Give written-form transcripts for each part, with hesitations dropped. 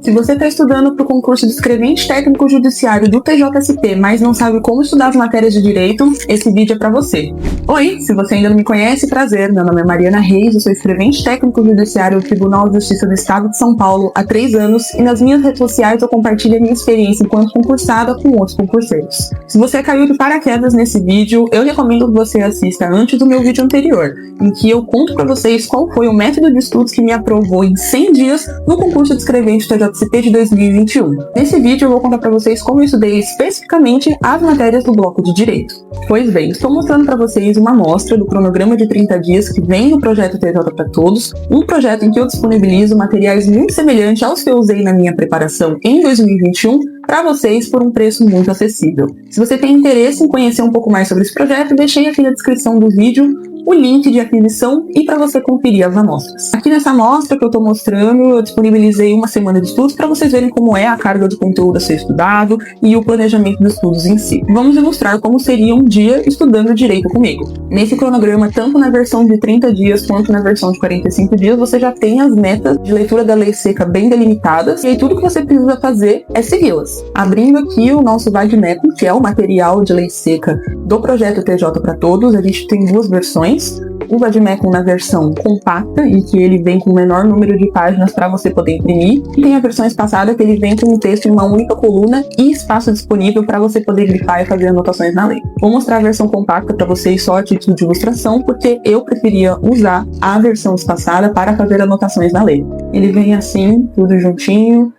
Se você está estudando para o concurso de escrevente técnico judiciário do TJSP, mas não sabe como estudar as matérias de direito, esse vídeo é para você. Oi, se você ainda não me conhece, prazer, meu nome é Mariana Reis, eu sou escrevente técnico judiciário do Tribunal de Justiça do Estado de São Paulo há 3 anos e nas minhas redes sociais eu compartilho a minha experiência enquanto concursada com outros concurseiros. Se você caiu de paraquedas nesse vídeo, eu recomendo que você assista antes do meu vídeo anterior, em que eu conto para vocês qual foi o método de estudos que me aprovou em 100 dias no concurso de escrevente TJSP de 2021. Nesse vídeo eu vou contar para vocês como eu estudei especificamente as matérias do bloco de Direito. Pois bem, estou mostrando para vocês uma amostra do cronograma de 30 dias que vem no projeto TJ para Todos, um projeto em que eu disponibilizo materiais muito semelhantes aos que eu usei na minha preparação em 2021 para vocês por um preço muito acessível. Se você tem interesse em conhecer um pouco mais sobre esse projeto, deixei aqui na descrição do vídeo o link de aquisição e para você conferir as amostras. Aqui nessa amostra que eu estou mostrando, eu disponibilizei uma semana de estudos para vocês verem como é a carga de conteúdo a ser estudado e o planejamento dos estudos em si. Vamos ilustrar como seria um dia estudando direito comigo. Nesse cronograma, tanto na versão de 30 dias quanto na versão de 45 dias, você já tem as metas de leitura da lei seca bem delimitadas e aí tudo que você precisa fazer é segui-las. Abrindo aqui o nosso Vademecum, que é o material de lei seca do projeto TJ para Todos, a gente tem 2 versões. O Vademecum na versão compacta, em que ele vem com o menor número de páginas para você poder imprimir, e tem a versão espaçada que ele vem com um texto em uma única coluna e espaço disponível para você poder grifar e fazer anotações na lei. Vou mostrar a versão compacta para vocês só a título de ilustração, porque eu preferia usar a versão espaçada para fazer anotações na lei. Ele vem assim, tudo juntinho,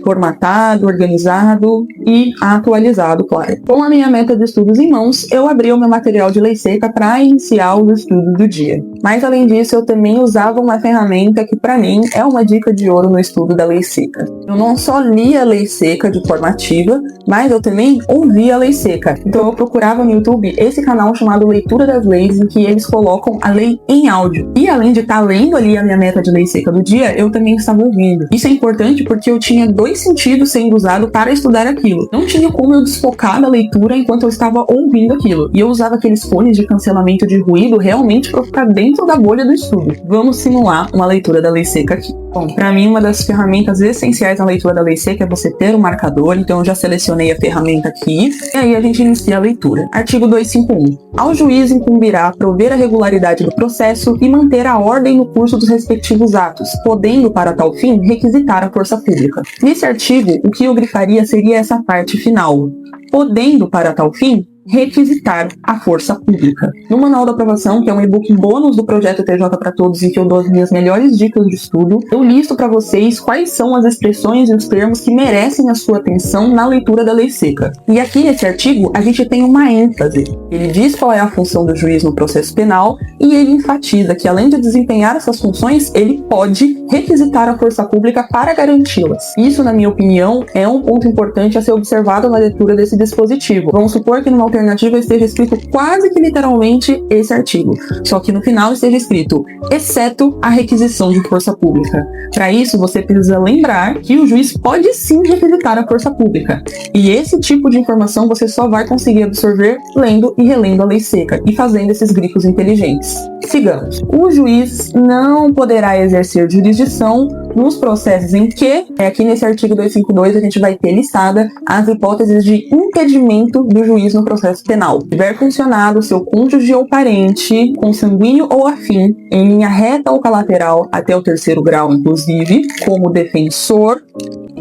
formatado, organizado e atualizado, claro. Com a minha meta de estudos em mãos, eu abri o meu material de lei seca para iniciar os estudos do dia. Mas além disso, eu também usava uma ferramenta que para mim é uma dica de ouro no estudo da lei seca. Eu não só lia a lei seca de forma ativa, mas eu também ouvia a lei seca. Então eu procurava no YouTube esse canal chamado Leitura das Leis, em que eles colocam a lei em áudio. E além de estar lendo ali a minha meta de lei seca do dia, eu também estava ouvindo. Isso é importante porque eu tinha 2 sentidos sendo usado para estudar aquilo. Não tinha como eu desfocar da leitura enquanto eu estava ouvindo aquilo. E eu usava aqueles fones de cancelamento de ruído realmente para ficar dentro da bolha do estudo. Vamos simular uma leitura da lei seca aqui. Bom, para mim uma das ferramentas essenciais na leitura da lei seca é você ter um marcador, então eu já selecionei a ferramenta aqui, e aí a gente inicia a leitura. Artigo 251. Ao juiz incumbirá prover a regularidade do processo e manter a ordem no curso dos respectivos atos, podendo, para tal fim, requisitar a força pública. Nesse artigo, o que eu grifaria seria essa parte final. Podendo, para tal fim, requisitar a força pública. No Manual da Aprovação, que é um e-book bônus do projeto TJ para Todos, em que eu dou as minhas melhores dicas de estudo, eu listo para vocês quais são as expressões e os termos que merecem a sua atenção na leitura da lei seca. E aqui nesse artigo, a gente tem uma ênfase. Ele diz qual é a função do juiz no processo penal e ele enfatiza que, além de desempenhar essas funções, ele pode requisitar a força pública para garanti-las. Isso, na minha opinião, é um ponto importante a ser observado na leitura desse dispositivo. Vamos supor que numa alternativa esteja escrito quase que literalmente esse artigo, só que no final esteja escrito exceto a requisição de força pública. Para isso, você precisa lembrar que o juiz pode sim requisitar a força pública, e esse tipo de informação você só vai conseguir absorver lendo e relendo a lei seca e fazendo esses grifos inteligentes. Sigamos. O juiz não poderá exercer jurisdição nos processos em que, aqui nesse artigo 252, a gente vai ter listada as hipóteses de impedimento do juiz no processo penal. Se tiver funcionado seu cônjuge ou parente, consanguíneo ou afim, em linha reta ou colateral até o 3º grau, inclusive, como defensor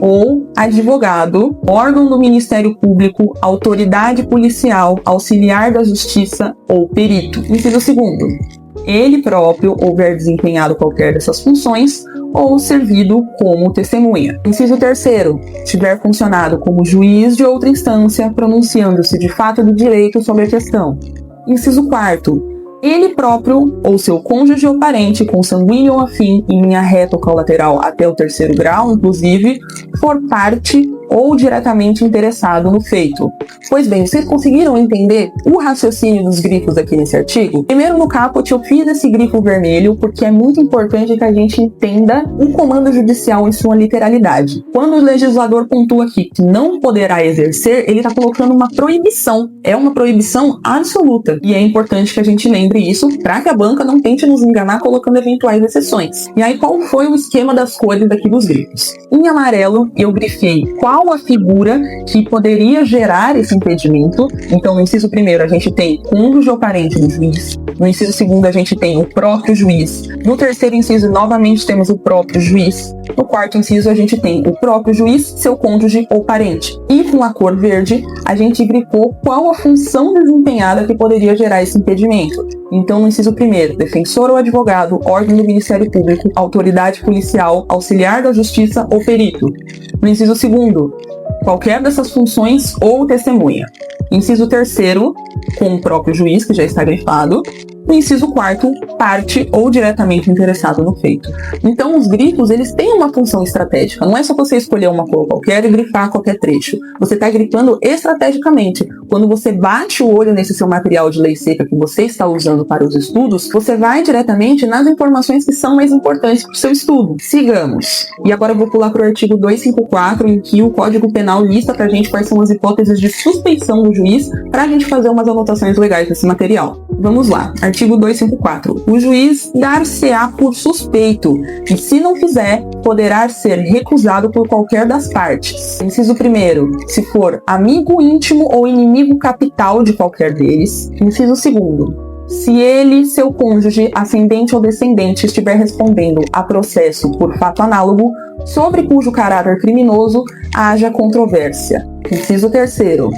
ou advogado, órgão do Ministério Público, autoridade policial, auxiliar da justiça ou perito. Inciso 2º. Ele próprio houver desempenhado qualquer dessas funções ou servido como testemunha. Inciso 3º. Tiver funcionado como juiz de outra instância, pronunciando-se de fato do direito sobre a questão. Inciso 4º. Ele próprio ou seu cônjuge ou parente, consanguíneo ou afim, em linha reta ou colateral até o 3º grau, inclusive, for parte ou diretamente interessado no feito. Pois bem, vocês conseguiram entender o raciocínio dos grifos aqui nesse artigo? Primeiro, no caput, eu fiz esse grifo vermelho porque é muito importante que a gente entenda o comando judicial em sua literalidade. Quando o legislador pontua aqui que não poderá exercer, ele está colocando uma proibição. É uma proibição absoluta. E é importante que a gente lembre isso para que a banca não tente nos enganar colocando eventuais exceções. E aí, qual foi o esquema das cores aqui dos grifos? Em amarelo, eu grifei qual a figura que poderia gerar esse impedimento. Então, no inciso primeiro, a gente tem cônjuge ou parente do juiz. No inciso segundo, a gente tem o próprio juiz. No terceiro inciso, novamente, temos o próprio juiz. No quarto inciso, a gente tem o próprio juiz, seu cônjuge ou parente. E com a cor verde, a gente grifou qual a função desempenhada que poderia gerar esse impedimento. Então, no inciso primeiro, defensor ou advogado, órgão do Ministério Público, autoridade policial, auxiliar da justiça ou perito. No inciso segundo, qualquer dessas funções ou testemunha. Inciso terceiro, com o próprio juiz, que já está grifado. No inciso quarto, parte ou diretamente interessado no feito. Então, os grifos, eles têm uma função estratégica. Não é só você escolher uma cor qualquer e grifar qualquer trecho. Você está grifando estrategicamente. Quando você bate o olho nesse seu material de lei seca que você está usando para os estudos, você vai diretamente nas informações que são mais importantes para o seu estudo. Sigamos. E agora eu vou pular para o artigo 254, em que o Código Penal lista para a gente quais são as hipóteses de suspeição do juiz, para a gente fazer umas anotações legais desse material. Vamos lá. Artigo 254. O juiz dar-se-á por suspeito e, se não fizer, poderá ser recusado por qualquer das partes. Inciso 1º, se for amigo íntimo ou inimigo capital de qualquer deles. Inciso 2º, se ele, seu cônjuge, ascendente ou descendente estiver respondendo a processo por fato análogo, sobre cujo caráter criminoso haja controvérsia. Inciso 3º,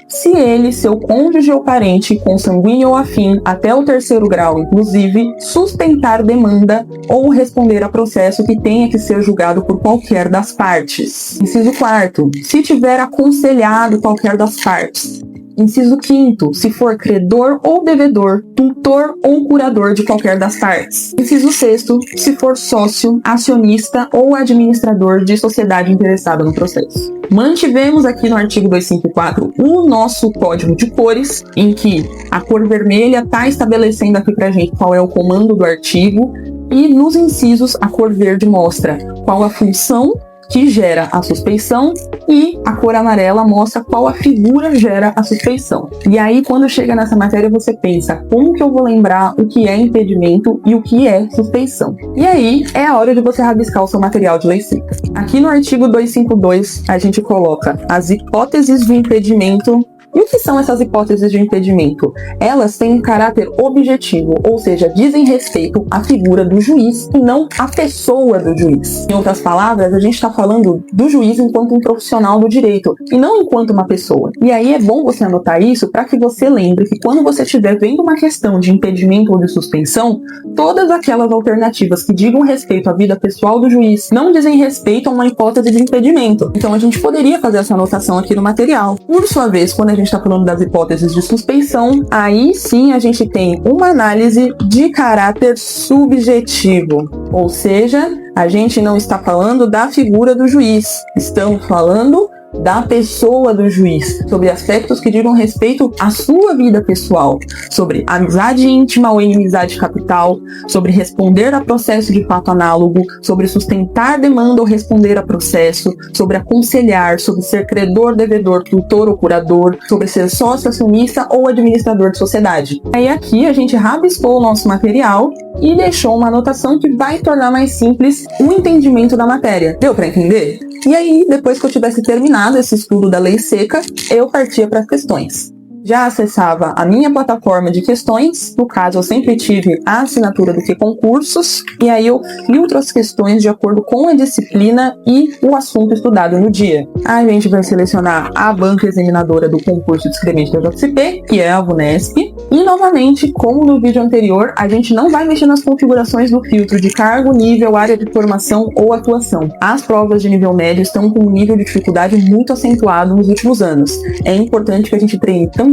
se ele, seu cônjuge ou parente, consanguíneo ou afim, até o 3º grau inclusive, sustentar demanda ou responder a processo que tenha que ser julgado por qualquer das partes. Inciso 4º, se tiver aconselhado qualquer das partes. Inciso 5º, se for credor ou devedor, tutor ou curador de qualquer das partes. Inciso 6º, se for sócio, acionista ou administrador de sociedade interessada no processo. Mantivemos aqui no artigo 254 o nosso código de cores, em que a cor vermelha está estabelecendo aqui pra gente qual é o comando do artigo, e nos incisos a cor verde mostra qual a função que gera a suspeição, e a cor amarela mostra qual a figura gera a suspeição. E aí, quando chega nessa matéria, você pensa, como que eu vou lembrar o que é impedimento e o que é suspeição? E aí, é a hora de você rabiscar o seu material de lei seca. Aqui no artigo 252, a gente coloca as hipóteses de impedimento. E o que são essas hipóteses de impedimento? Elas têm um caráter objetivo, ou seja, dizem respeito à figura do juiz e não à pessoa do juiz. Em outras palavras, a gente está falando do juiz enquanto um profissional do direito e não enquanto uma pessoa. E aí é bom você anotar isso para que você lembre que quando você estiver vendo uma questão de impedimento ou de suspensão, todas aquelas alternativas que digam respeito à vida pessoal do juiz não dizem respeito a uma hipótese de impedimento. Então a gente poderia fazer essa anotação aqui no material. Por sua vez, quando a gente está falando das hipóteses de suspeição, aí sim a gente tem uma análise de caráter subjetivo, ou seja, a gente não está falando da figura do juiz, estamos falando da pessoa do juiz, sobre aspectos que digam respeito à sua vida pessoal, sobre amizade íntima ou inimizade capital, sobre responder a processo de fato análogo, sobre sustentar demanda ou responder a processo, sobre aconselhar, sobre ser credor, devedor, tutor ou curador, sobre ser sócio, acionista ou administrador de sociedade. Aí aqui a gente rabiscou o nosso material e deixou uma anotação que vai tornar mais simples o entendimento da matéria. Deu para entender? E aí, depois que eu tivesse terminado esse estudo da lei seca, eu partia para as questões. Já acessava a minha plataforma de questões, no caso eu sempre tive a assinatura do QConcursos, e aí eu filtro as questões de acordo com a disciplina e o assunto estudado no dia. A gente vai selecionar a banca examinadora do concurso de escrevente da JCP, que é a VUNESP, e novamente, como no vídeo anterior, a gente não vai mexer nas configurações do filtro de cargo, nível, área de formação ou atuação. As provas de nível médio estão com um nível de dificuldade muito acentuado nos últimos anos. É importante que a gente treine também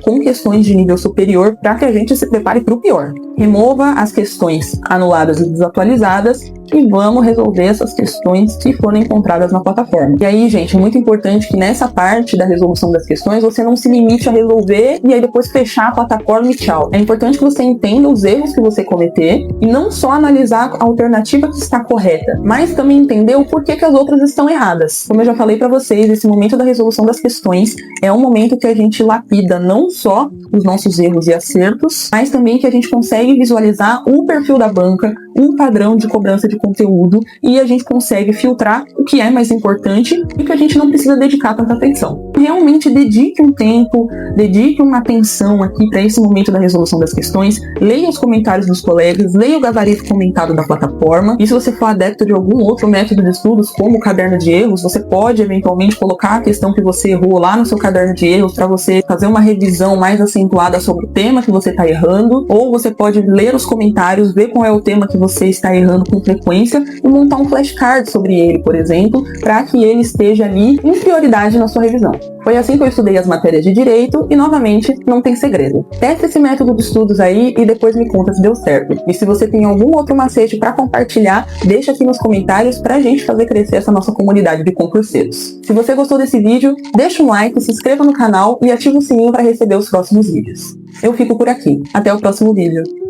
com questões de nível superior para que a gente se prepare para o pior. Remova as questões anuladas e desatualizadas e vamos resolver essas questões que foram encontradas na plataforma. E aí, gente, é muito importante que nessa parte da resolução das questões você não se limite a resolver e aí depois fechar a plataforma e tchau. É importante que você entenda os erros que você cometer e não só analisar a alternativa que está correta, mas também entender o porquê que as outras estão erradas. Como eu já falei para vocês, esse momento da resolução das questões é um momento que a gente lapida não só os nossos erros e acertos, mas também que a gente consegue visualizar um perfil da banca, um padrão de cobrança de conteúdo e a gente consegue filtrar o que é mais importante e que a gente não precisa dedicar tanta atenção. Realmente dedique um tempo, dedique uma atenção aqui para esse momento da resolução das questões, leia os comentários dos colegas, leia o gabarito comentado da plataforma e se você for adepto de algum outro método de estudos, como o caderno de erros, você pode eventualmente colocar a questão que você errou lá no seu caderno de erros para você fazer uma revisão mais acentuada sobre o tema que você está errando, ou você pode ler os comentários, ver qual é o tema que você está errando com frequência e montar um flashcard sobre ele, por exemplo, para que ele esteja ali em prioridade na sua revisão. Foi assim que eu estudei as matérias de direito e, novamente, não tem segredo. Testa esse método de estudos aí e depois me conta se deu certo. E se você tem algum outro macete para compartilhar, deixa aqui nos comentários pra gente fazer crescer essa nossa comunidade de concurseiros. Se você gostou desse vídeo, deixa um like, se inscreva no canal e ativa o sininho para receber os próximos vídeos. Eu fico por aqui. Até o próximo vídeo.